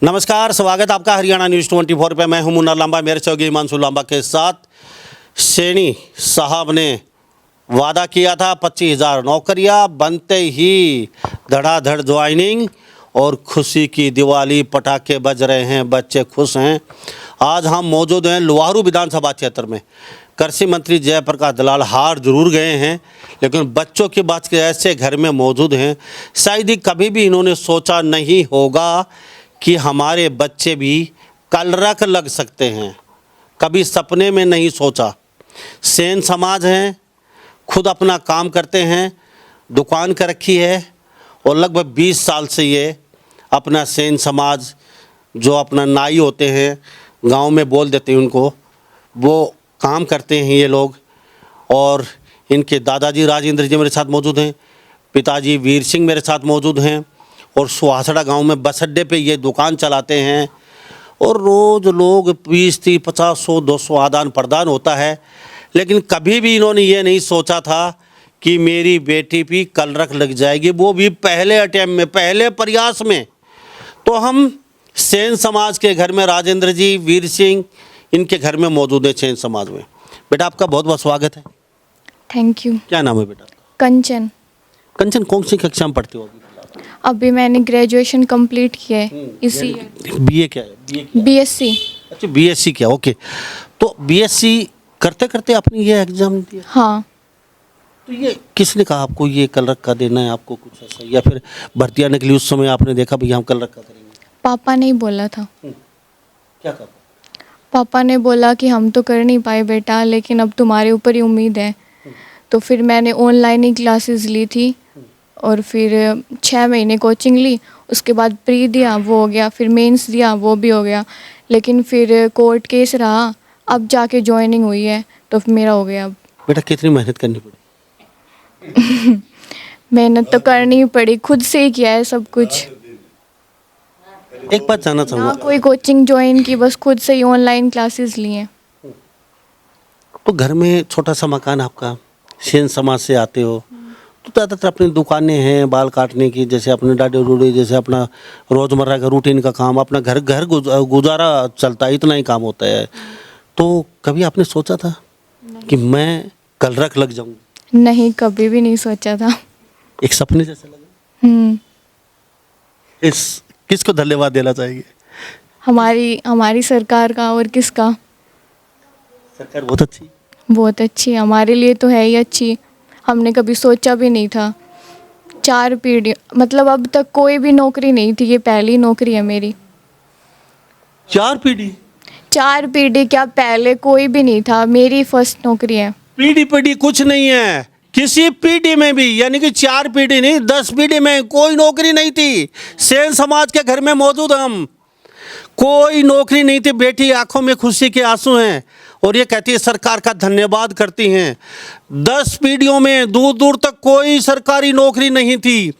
नमस्कार, स्वागत आपका हरियाणा न्यूज़ 24 पे। मैं हूं मुन्ना लांबा, मेरे सहयोगी हिमांशु लांबा के साथ। सैनी साहब ने वादा किया था 25,000 नौकरियां, बनते ही धड़ाधड़ ज्वाइनिंग और खुशी की दिवाली, पटाखे बज रहे हैं, बच्चे खुश हैं। आज हम मौजूद हैं लुहारू विधानसभा क्षेत्र में। कृषि मंत्री जयप्रकाश दलाल हार जरूर गए हैं, लेकिन बच्चों की बात के ऐसे घर में मौजूद हैं, शायद ही कभी भी इन्होंने सोचा नहीं होगा कि हमारे बच्चे भी कलरक लग सकते हैं। कभी सपने में नहीं सोचा। सेन समाज हैं, खुद अपना काम करते हैं, दुकान कर रखी है और लगभग 20 साल से ये अपना सेन समाज जो अपना नाई होते हैं, गांव में बोल देते हैं उनको, वो काम करते हैं ये लोग। और इनके दादाजी राजेंद्र जी मेरे साथ मौजूद हैं, पिताजी वीर सिंह मेरे साथ मौजूद हैं और सुहासड़ा गांव में बस अड्डे पे ये दुकान चलाते हैं। और रोज़ लोग 20, 30, 50, 100, 200 आदान प्रदान होता है, लेकिन कभी भी इन्होंने ये नहीं सोचा था कि मेरी बेटी भी कलरक लग जाएगी, वो भी पहले अटेम्प्ट में, पहले प्रयास में। तो हम सेन समाज के घर में, राजेंद्र जी, वीर सिंह, इनके घर में मौजूद है सेन समाज में। बेटा आपका बहुत बहुत स्वागत है। Thank you. क्या नाम है बेटा? कंचन। कंचन, कौन सी कक्षा में पढ़ते हो अभी? अभी मैंने ग्रेजुएशन कंप्लीट किया है इसी बीए क्या है? बीएससी। अच्छा, बीएससी किया, ओके। तो बीएससी करते करते आपने ये एग्जाम दिया? हाँ। तो ये किसने कहा आपको ये कलरक का देना है आपको, कुछ ऐसा, या फिर भर्ती आने के लिए उस समय आपने देखा भैया हम कलरक का करेंगे? पापा ने ही बोला था। क्या कहा? पापा ने बोला कि हम तो कर नहीं पाए बेटा, लेकिन अब तुम्हारे ऊपर ही उम्मीद है। तो फिर मैंने ऑनलाइन ही क्लासेस ली थी और फिर 6 महीने कोचिंग ली। उसके बाद प्री दिया, वो हो गया, फिर मेंस दिया, वो भी हो गया। लेकिन फिर कोर्ट केस रहा, अब जाके ज्वाइनिंग हुई है, तो मेरा हो गया। अब बेटा कितनी मेहनत करनी पड़ी? मेहनत तो करनी ही पड़ी, खुद से ही किया है सब कुछ। एक बात जानना ना चाहूँगा, कोई कोचिंग ज्वाइन की, बस खुद से ही ऑनलाइन क्लासेस लिए हैं। तो घर में छोटा सा मकान आपका, सेन समाज से आते हो, तो ज़्यादातर अपनी दुकानें हैं बाल काटने की, जैसे अपने डाडी डूडी, जैसे अपना रोज़मर्रा का रूटीन का काम, अपना घर गुजारा चलता है, इतना ही काम होता है। तो कभी आपने सोचा था कि मैं कलरक लग जाऊँ? नहीं, कभी भी नहीं सोचा था। एक सपने जैसे लगा। इस किसको धन्यवाद देना चाहिए? हमारी सरकार का, और किसका। सरकार बहुत अच्छी। बहुत अच्छी, हमारे लिए तो है ही अच्छी। हमने कभी सोचा भी नहीं था। 4 पीढ़ी, मतलब अब तक कोई भी नौकरी नहीं थी, ये पहली नौकरी है मेरी। 4 पीढ़ी? 4 पीढ़ी क्या, पहले कोई भी नहीं था, मेरी फर्स्ट नौकरी है। पीढ़ी कुछ नहीं है, किसी पीढ़ी में भी, यानी कि 4 पीढ़ी नहीं, 10 पीढ़ी में कोई नौकरी नहीं थी। सेन समाज के घर में मौजूद हम, कोई नौकरी नहीं थी। बेटी आंखों में खुशी के आंसू हैं और ये कहती है सरकार का धन्यवाद करती हैं। 10 पीढ़ियों में दूर दूर तक कोई सरकारी नौकरी नहीं थी,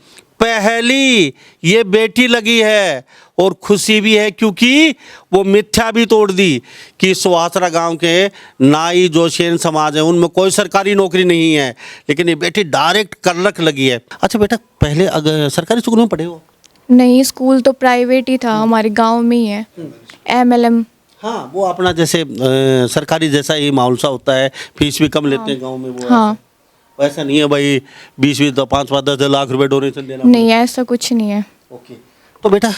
पहली ये बेटी लगी है। और खुशी भी है क्योंकि वो मिथ्या भी तोड़ दी कि सुहासरा गांव के नाई जो सेन समाज है उनमें कोई सरकारी नौकरी नहीं है, लेकिन ये बेटी डायरेक्ट कलरक लगी है। अच्छा बेटा, पहले अगर सरकारी स्कूल में पढ़े हो? नहीं, स्कूल तो प्राइवेट ही था, हमारे गांव में ही है, MLM। हाँ, वो अपना जैसे सरकारी जैसा ही माहौल सा होता है, फीस भी कम लेते हैं गांव में। वो हाँ। ऐसा नहीं है भाई 20 तो 5-10 लाख रुपए डोनेशन देना? नहीं, ऐसा कुछ नहीं है। ओके। तो बेटा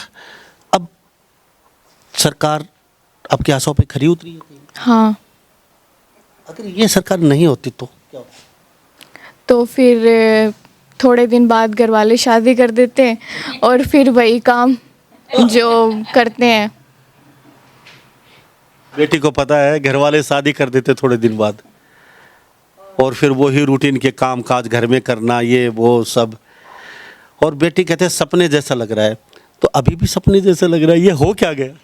अब सरकार आपके आशाओं पे खरी उतरी है? हाँ। अगर ये सरकार नहीं होती तो क्या होता? तो फिर थोड़े दिन बाद घर वाले शादी कर देते हैं और फिर वही काम जो करते हैं। बेटी को पता है घर वाले शादी कर देते थोड़े दिन बाद, और फिर वही रूटीन के काम काज घर में करना, ये वो सब। और बेटी कहते हैं सपने जैसा लग रहा है, तो अभी भी सपने जैसा लग रहा है, ये हो क्या गया?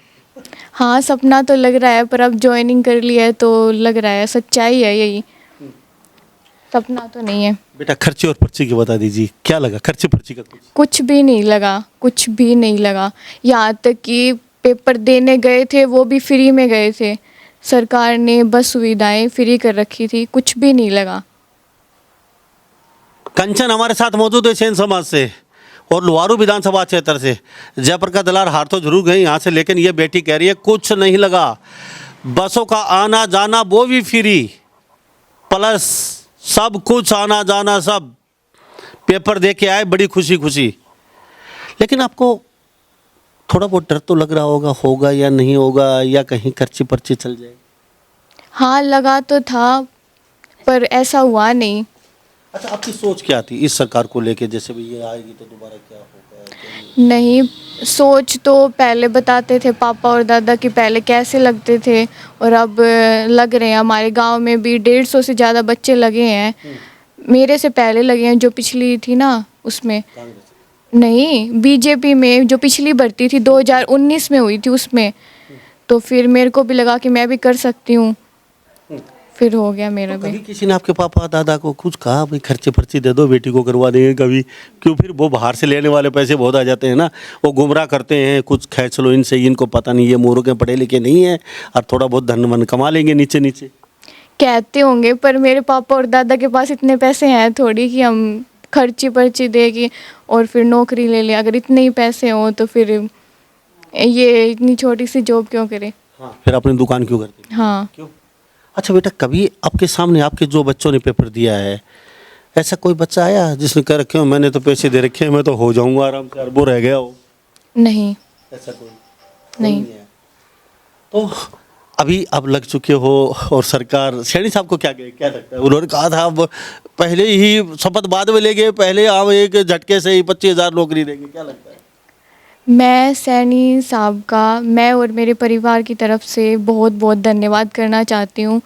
हाँ, सपना तो लग रहा है, पर अब ज्वाइनिंग कर लिया है तो लग रहा है, सच्चाई है यही, सपना तो नहीं है। बेटा खर्चे और पर्ची की बता दीजिए, क्या लगा खर्चे पर्ची का? कुछ भी नहीं लगा, कुछ भी नहीं लगा। यहाँ तक कि पेपर देने गए थे वो भी फ्री में गए थे, सरकार ने बस सुविधाएं फ्री कर रखी थी, कुछ भी नहीं लगा। कंचन हमारे साथ मौजूद है सेन समाज से, और लुहारू विधानसभा क्षेत्र से जयप्रकाश दलाल हार तो जरूर गए यहाँ से, लेकिन ये बेटी कह रही है कुछ नहीं लगा, बसों का आना जाना वो भी फ्री, प्लस सब कुछ आना जाना सब, पेपर दे के आए बड़ी खुशी खुशी। लेकिन आपको थोड़ा बहुत डर तो लग रहा होगा या नहीं होगा, या कहीं खर्ची पर्ची चल जाए? हाँ लगा तो था, पर ऐसा हुआ नहीं। अच्छा, आपकी सोच क्या थी इस सरकार को लेके, जैसे भी ये आएगी तो दोबारा क्या होगा क्या नहीं, सोच तो पहले बताते थे पापा और दादा कि पहले कैसे लगते थे, और अब लग रहे हैं। हमारे गांव में भी 150 से ज़्यादा बच्चे लगे हैं, मेरे से पहले लगे हैं। जो पिछली थी ना उसमें, कांग्रेस? नहीं बीजेपी में जो पिछली भर्ती थी 2019 में हुई थी उसमें, तो फिर मेरे को भी लगा कि मैं भी कर सकती हूँ, फिर हो गया मेरा तो भी। कभी किसी ने आपके पापा दादा को कुछ कहा भाई खर्चे पर्ची दे दो बेटी को करवा देंगे कभी? क्यों, फिर वो बाहर से लेने वाले पैसे बहुत आ जाते हैं ना, वो गुमराह करते हैं, कुछ खींच लो इनसे, इनको पता नहीं ये मूर्ख पढ़े लिखे नहीं है और थोड़ा बहुत धन मन कमा लेंगे नीचे नीचे। कहते होंगे, पर मेरे पापा और दादा के पास इतने पैसे हैं थोड़ी कि हम खर्ची पर्ची देगी और फिर नौकरी ले ले। अगर इतने ही पैसे हों तो फिर ये इतनी छोटी सी जॉब क्यों करे। हाँ, फिर अपनी दुकान क्यों करते? हाँ। क्यों? अच्छा बेटा, कभी आपके सामने आपके जो बच्चों ने पेपर दिया है, ऐसा कोई बच्चा आया जिसने कह रखे हो मैंने तो पैसे दे रखे हैं, मैं तो हो जाऊंगा आराम से, अरबों रह गया हो? नहीं। ऐसा कोई नहीं। है? तो अभी अब लग चुके हो, और सरकार सैनी साहब को क्या लगता है? उन्होंने कहा था अब पहले ही शपथ बाद में ले गए, पहले हम एक झटके से ही 25,000 नौकरी देंगे, क्या लगता है? मैं सैनी साहब का, मैं और मेरे परिवार की तरफ से बहुत बहुत धन्यवाद करना चाहती हूँ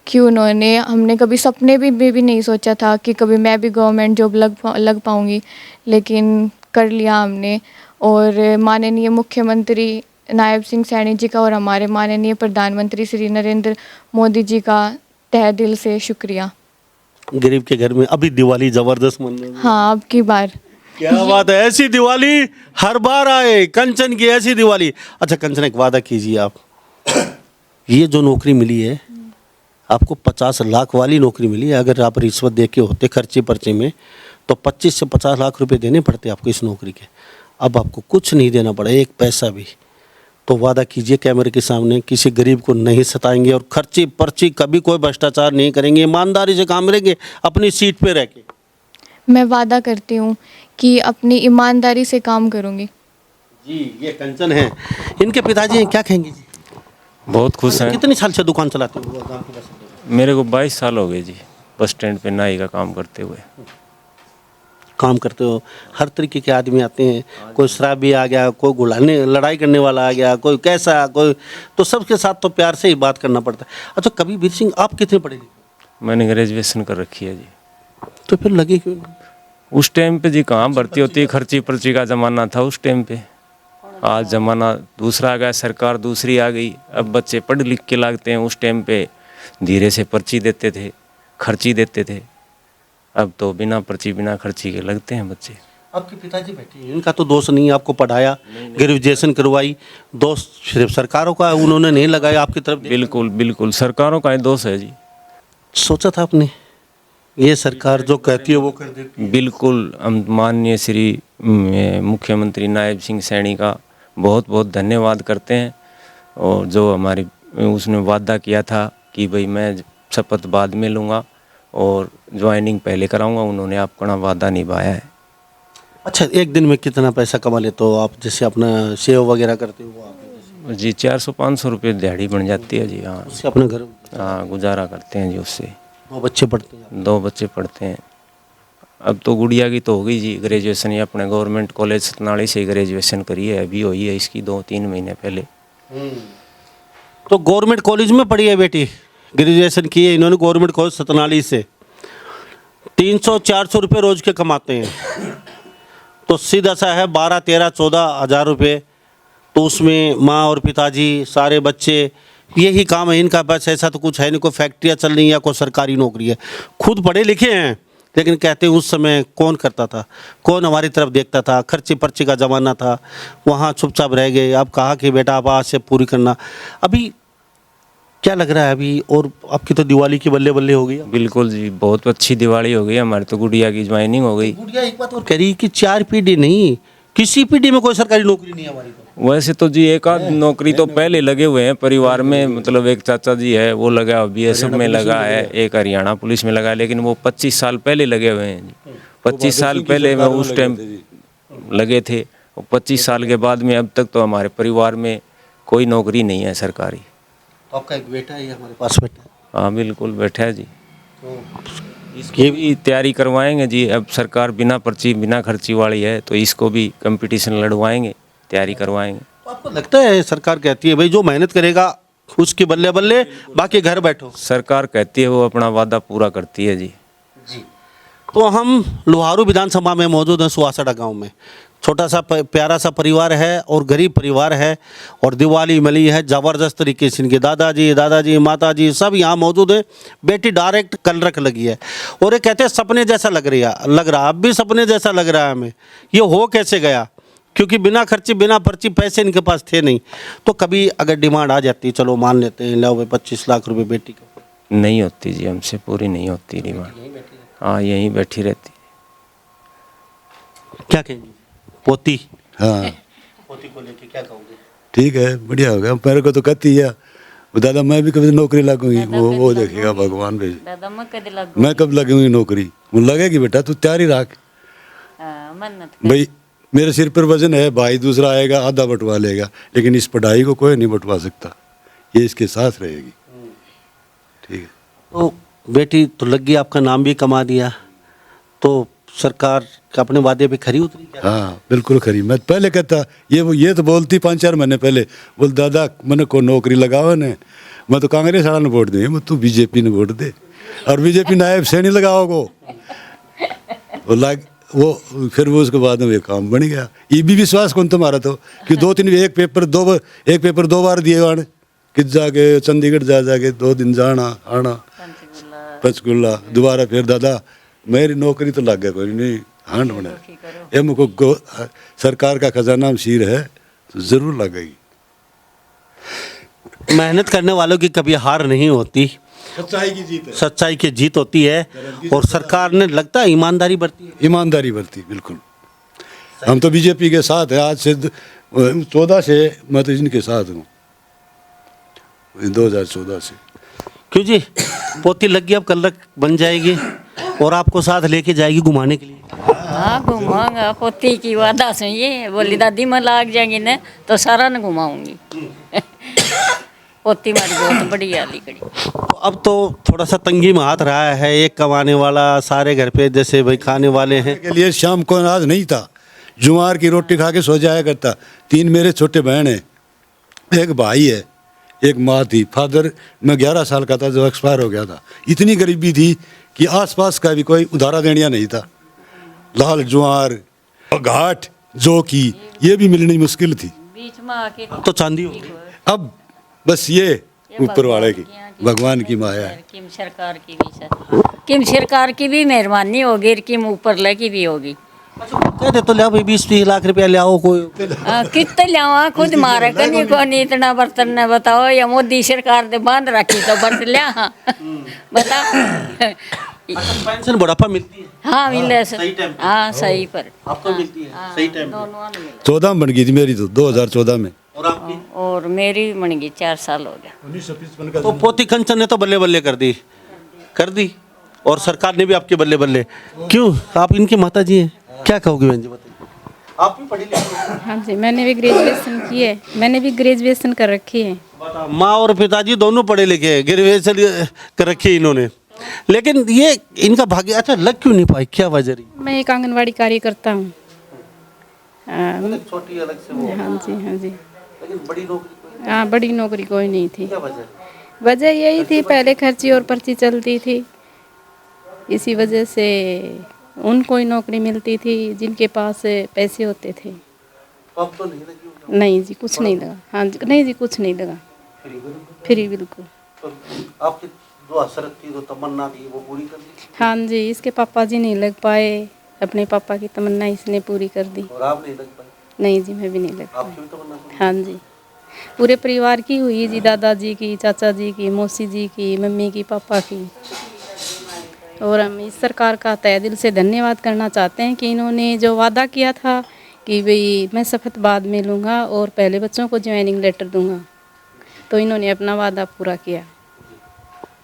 कि उन्होंने, हमने कभी सपने में भी नहीं सोचा था कि कभी मैं भी गवर्नमेंट जॉब लग पाऊँगी, लेकिन कर लिया हमने। और माननीय मुख्यमंत्री नायब सिंह सैनी जी का और हमारे माननीय प्रधानमंत्री श्री नरेंद्र मोदी जी का तहे दिल से शुक्रिया। गरीब के घर में अभी दिवाली जबरदस्त मन रही है। हाँ, अब की बार। क्या बात है, ऐसी दिवाली हर बार आए, कंचन की ऐसी दिवाली। अच्छा कंचन, एक वादा कीजिए आप, ये जो नौकरी मिली है आपको 50 लाख वाली नौकरी मिली है, अगर आप रिश्वत दे के होते खर्चे पर्चे में तो 25 से 50 लाख रुपए देने पड़ते आपको इस नौकरी के। अब आपको कुछ नहीं देना पड़ा, एक पैसा भी। तो वादा कीजिए कैमरे के सामने, किसी गरीब को नहीं सताएंगे और खर्ची पर्ची कभी कोई भ्रष्टाचार नहीं करेंगे, ईमानदारी से काम करेंगे अपनी सीट पे रह के। मैं वादा करती हूँ कि अपनी ईमानदारी से काम करूँगी। जी, ये कंचन है, इनके पिताजी हैं, क्या कहेंगे जी? बहुत खुश हैं। कितनी साल से दुकान चलाते हो गाँव के बस? मेरे को 22 साल हो गए जी, बस स्टैंड पे नाई का काम करते हुए। काम करते हो, हर तरीके के आदमी आते हैं, कोई शराबी आ गया, कोई गुलाने लड़ाई करने वाला आ गया, कोई कैसा, कोई, तो सबके साथ तो प्यार से ही बात करना पड़ता है। अच्छा कभी वीर सिंह आप कितने पढ़े लिखे? मैंने ग्रेजुएशन कर रखी है जी। तो फिर लगे क्यों नहीं? उस टाइम पे जी कहाँ भर्ती होती, खर्ची पर्ची का ज़माना था उस टाइम पे। आज ज़माना दूसरा आ गया, सरकार दूसरी आ गई, अब बच्चे पढ़ लिख के लागते हैं। उस टाइम पे धीरे से पर्ची देते थे, खर्ची देते थे, अब तो बिना पर्ची बिना खर्ची के लगते हैं बच्चे। आपके पिताजी बैठे हैं, इनका तो दोष नहीं, आपको पढ़ाया, ग्रेजुएशन करवाई, दोष सिर्फ सरकारों का, उन्होंने नहीं लगाया आपकी तरफ। बिल्कुल बिल्कुल सरकारों का ही दोष है जी। सोचा था आपने ये सरकार जो कहती है वो कर देती है? बिल्कुल, हम माननीय श्री मुख्यमंत्री नायब सिंह सैनी का बहुत बहुत धन्यवाद करते हैं, और जो हमारी उसने वादा किया था कि भाई मैं शपथ बाद में लूँगा और ज्वाइनिंग पहले कराऊंगा, उन्होंने अपना वादा निभाया है। अच्छा, एक दिन में कितना पैसा कमा लेते हो आप, जैसे अपना सेव वगैरह करते हो आप? जी 400-500 रुपये दिहाड़ी बन जाती है जी। हाँ, उससे अपना घर, हाँ गुजारा करते हैं जी उससे। 2 बच्चे पढ़ते हैं? 2 बच्चे पढ़ते हैं। अब तो गुड़िया की तो हो गई जी ग्रेजुएशन, ये अपने गवर्नमेंट कॉलेज सतनाड़ी से ग्रेजुएशन करी है, अभी हुई है इसकी 2-3 महीने पहले। तो गवर्नमेंट कॉलेज में पढ़ी है बेटी, ग्रेजुएशन की है इन्होंने गवर्नमेंट कॉलेज सतनाली से। 300-400 रुपये रोज के कमाते हैं, तो सीधा सा है 12-13-14 हज़ार रुपये। तो उसमें माँ और पिताजी सारे बच्चे, यही काम है इनका, बस ऐसा तो कुछ है नहीं, कोई फैक्ट्रियाँ चल रही हैं या कोई सरकारी नौकरी है। खुद पढ़े लिखे हैं, लेकिन कहते हैं उस समय कौन करता था, कौन हमारी तरफ देखता था, खर्ची पर्ची का ज़माना था, वहाँ चुपचाप रह गए। अब कहा कि बेटा अब आज से पूरी करना। अभी क्या लग रहा है अभी? और आपकी तो दिवाली की बल्ले बल्ले हो गई। बिल्कुल जी, बहुत अच्छी दिवाली हो गई हमारी, तो गुड़िया की ज्वाइनिंग हो गई। गुड़िया एक बात और कह रही कि 4 पीढ़ी नहीं, किसी पीढ़ी में कोई सरकारी नौकरी नहीं है हमारी तो। वैसे तो जी एक आध नौकरी तो पहले लगे हुए हैं परिवार में, मतलब एक चाचा जी है वो लगा, बीएसएफ में लगा है, एक हरियाणा पुलिस में लगा है, लेकिन वो 25 साल पहले लगे हुए हैं जी। 25 साल पहले में उस टाइम लगे थे, और 25 साल के बाद में अब तक तो हमारे परिवार में कोई नौकरी नहीं है सरकारी। तो आपका एक बेटा है हमारे पास बैठा है। हाँ बिल्कुल बैठा है जी, तो इसकी भी तैयारी करवाएंगे जी। अब सरकार बिना पर्ची बिना खर्ची वाली है, तो इसको भी कंपटीशन लड़वाएंगे, तैयारी करवाएंगे। तो आपको लगता है सरकार कहती है भाई जो मेहनत करेगा उसके बल्ले बल्ले, बाकी घर बैठो? सरकार कहती है वो अपना वादा पूरा करती है जी। तो हम लोहारू विधानसभा में मौजूद हैं, सुहासड़ा गांव में। छोटा सा प्यारा सा परिवार है और गरीब परिवार है, और दिवाली मिली है ज़बरदस्त तरीके से। इनके दादाजी माताजी सब यहाँ मौजूद हैं। बेटी डायरेक्ट कलरक लगी है, और ये कहते हैं सपने जैसा लग रहा, अब भी सपने जैसा लग रहा है हमें। ये हो कैसे गया? क्योंकि बिना खर्ची बिना पर्ची पैसे इनके पास थे नहीं। तो कभी अगर डिमांड आ जाती, चलो मान लेते हैं लो भाई 25 लाख रुपए बेटी का, नहीं होती जी, हमसे पूरी नहीं होती डिमांड। हाँ यहीं बैठी रहती। क्या कहेंगे? पोती हाँ पोती को लेके क्या कहोगे? ठीक है, बढ़िया हो गया। मेरे को तो कहती है वो दादा मैं भी कभी नौकरी लगूंगी, वो देखेगा भगवान भी। दादा मैं कद लगू मैं कब लगूंगी नौकरी? वो लगेगी बेटा, तू तैयारी रख मन्नत भाई। मेरे सिर पर वजन है, भाई दूसरा आएगा आधा बंटवा लेगा, लेकिन इस पढ़ाई को कोई नहीं बंटवा सकता, ये इसके साथ रहेगी। ठीक है। तो बेटी तो लग गई, आपका नाम भी कमा दिया, तो सरकार अपने वादे पे खरी उतरी क्या? हाँ बिल्कुल खरी। मैं पहले कहता ये तो बोलती 5-4 महीने पहले, बोल दादा मैंने को नौकरी लगाओ ने, मैं तो कांग्रेस वाला ने वोट दे, मैं तू बीजेपी ने वोट दे, और बीजेपी नायब से नहीं लगाओ को वो फिर वो उसके बाद में काम बन गया। ये भी विश्वास कौन तुम्हारा तो कि 2-3 एक पेपर 2 बार दिए वाण कि जाके चंडीगढ़ जाके 2 दिन जाना आना पंचकुला, दोबारा फिर दादा मेरी नौकरी तो लग गया कोई नहीं, हांड बना ये मुझको सरकार का खजाना शीर है तो जरूर लगेगी। मेहनत करने वालों की कभी हार नहीं होती, सच्चाई की जीत है, सच्चाई की जीत होती है, और सरकार ने लगता है ईमानदारी बरती है। ईमानदारी बरती बिल्कुल। हम तो बीजेपी के साथ है, आज से 14 से मैं तो इनके साथ हूँ, 2014 से। क्यों जी? पोती लग गई, अब कल बन जाएगी और आपको साथ लेके जाएगी घुमाने के लिए। हाँ घुमाऊंगा, पोती की वादा सुनिए, बोली दादी मैं लाग जाएंगी ना तो सारा न घुमाऊंगी पोती हमारी बहुत बड़ी आली कड़ी। अब तो थोड़ा सा तंगी में हाथ रहा है, एक कमाने वाला सारे घर पे जैसे भाई खाने वाले हैं। के लिए शाम को अनाज नहीं था, जुमार की रोटी खा के सो जाया करता। 3 मेरे छोटे बहन हैं, एक भाई है, एक माँ थी। फादर मैं 11 साल का था जो एक्सपायर हो गया था। इतनी गरीबी थी कि आसपास का भी कोई उधारा देनिया नहीं था। लाल ज्वार घाट जो की ये भी मिलनी मुश्किल थी। बीच में आके तो चांदी हो। अब बस ये ऊपर वाले की भगवान की माया है। किम सरकार की भी सर, किम सरकार की भी मेहरबानी होगी, किम ऊपर लगी भी होगी। कहते तो लिया भाई 20-30 लाख रुपया ले आओ कोई। कितने लिया खुद मारे कनी को नहीं इतना बर्तन ने बताओ, या मोदी सरकार ने बांध रखी तो बर्तन लिया बता। पेंशन बुढ़ापा मिलती है? हाँ मिले सर, सही टाइम पे? हाँ सही पर आपको मिलती है सही टाइम पे? दोनों ने मिले। 14 में बन गई थी मेरी तो 2014 में। और आपकी? और मेरी बन गई 4 साल हो गया। 1955 का तो पोती कंचन ने तो बल्ले बल्ले कर दी, और सरकार ने भी आपके बल्ले बल्ले। क्यों? आप इनकी माता जी हैं, क्या कहोगे बहन जी बताइए? आप भी पढ़ी लिखी हो? हाँ जी, मैंने भी ग्रेजुएशन की है, मैंने भी ग्रेजुएशन कर रखी है। माँ और पिताजी दोनों पढ़े लिखे हैं, ग्रेजुएशन कर रखी है इन्होंने, लेकिन ये इनका भाग्य अच्छा लग क्यों नहीं पाई? क्या वजह रही? मैं एक आंगनवाड़ी कार्यकर्ता हूँ। छोटी अलग से वो, हाँ जी हाँ जी। लेकिन बड़ी नौकरी हाँ बड़ी नौकरी कोई नहीं थी। क्या वजह? वजह यही थी, पहले खर्ची और पर्ची चलती थी, इसी वजह से उनको ही नौकरी मिलती थी जिनके पास पैसे होते थे। अब तो नहीं लगी? नहीं जी कुछ नहीं लगा। हाँ जी नहीं जी कुछ नहीं लगा, फ्री बिल्कुल। तो आपकी जो हसरत थी, जो तमन्ना थी, वो पूरी कर दी? हाँ जी, इसके पापा जी नहीं लग पाए, अपने पापा की तमन्ना इसने पूरी कर दी। और आप नहीं लग पाई? नहीं जी मैं भी नहीं लग आपकी पाई। भी तमन्ना पूरी? हाँ जी पूरे परिवार की हुई जी, दादाजी की, चाचा जी की, मौसी जी की, मम्मी की, पापा की। और हम इस सरकार का तहे दिल से धन्यवाद करना चाहते हैं कि इन्होंने जो वादा किया था कि भाई मैं शपथ बाद में लूँगा और पहले बच्चों को ज्वाइनिंग लेटर दूँगा, तो इन्होंने अपना वादा पूरा किया।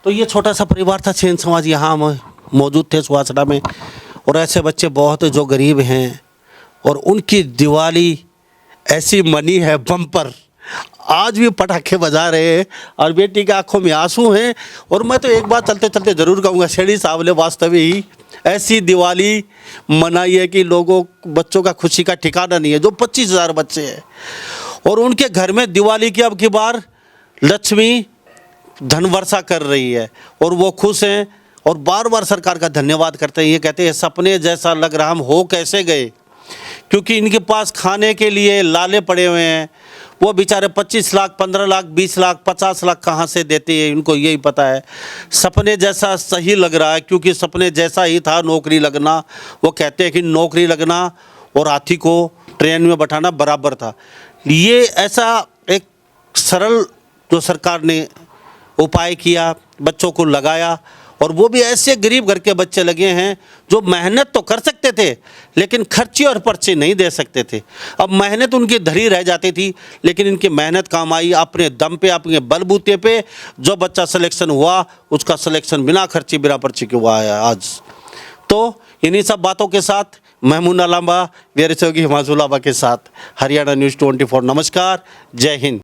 तो ये छोटा सा परिवार था सेन समाज, यहाँ हम मौजूद थे सुहासना में, और ऐसे बच्चे बहुत जो गरीब हैं और उनकी दिवाली ऐसी मनी है बम्पर, आज भी पटाखे बजा रहे हैं और बेटी की आंखों में आंसू हैं। और मैं तो एक बात चलते चलते ज़रूर कहूँगा, शेडी साहब ने वास्तव ही ऐसी दिवाली मनाई है कि लोगों बच्चों का खुशी का ठिकाना नहीं है। जो 25,000 बच्चे हैं और उनके घर में दिवाली की अब की बार लक्ष्मी धन वर्षा कर रही है और वो खुश हैं और बार बार सरकार का धन्यवाद करते हैं। ये कहते हैं सपने जैसा लग रहा, हम हो कैसे गए, क्योंकि इनके पास खाने के लिए लाले पड़े हुए हैं। वो बेचारे 25 लाख, 15 लाख, 20 लाख, 50 लाख कहाँ से देते हैं, इनको यही पता है। सपने जैसा सही लग रहा है, क्योंकि सपने जैसा ही था नौकरी लगना। वो कहते हैं कि नौकरी लगना और हाथी को ट्रेन में बैठाना बराबर था। ये ऐसा एक सरल जो सरकार ने उपाय किया, बच्चों को लगाया, और वो भी ऐसे गरीब घर के बच्चे लगे हैं जो मेहनत तो कर सकते थे लेकिन खर्चे और पर्चे नहीं दे सकते थे। अब मेहनत उनकी धरी रह जाती थी, लेकिन इनकी मेहनत काम आई। अपने दम पे, अपने बलबूते पे जो बच्चा सिलेक्शन हुआ उसका सिलेक्शन बिना खर्चे बिना पर्चे के हुआ है आज। तो इन्हीं सब बातों के साथ मैं मुन्ना लांबा, मेरे सहयोगी हिमांशु लांबा के साथ हरियाणा न्यूज़ 24। नमस्कार, जय हिंद।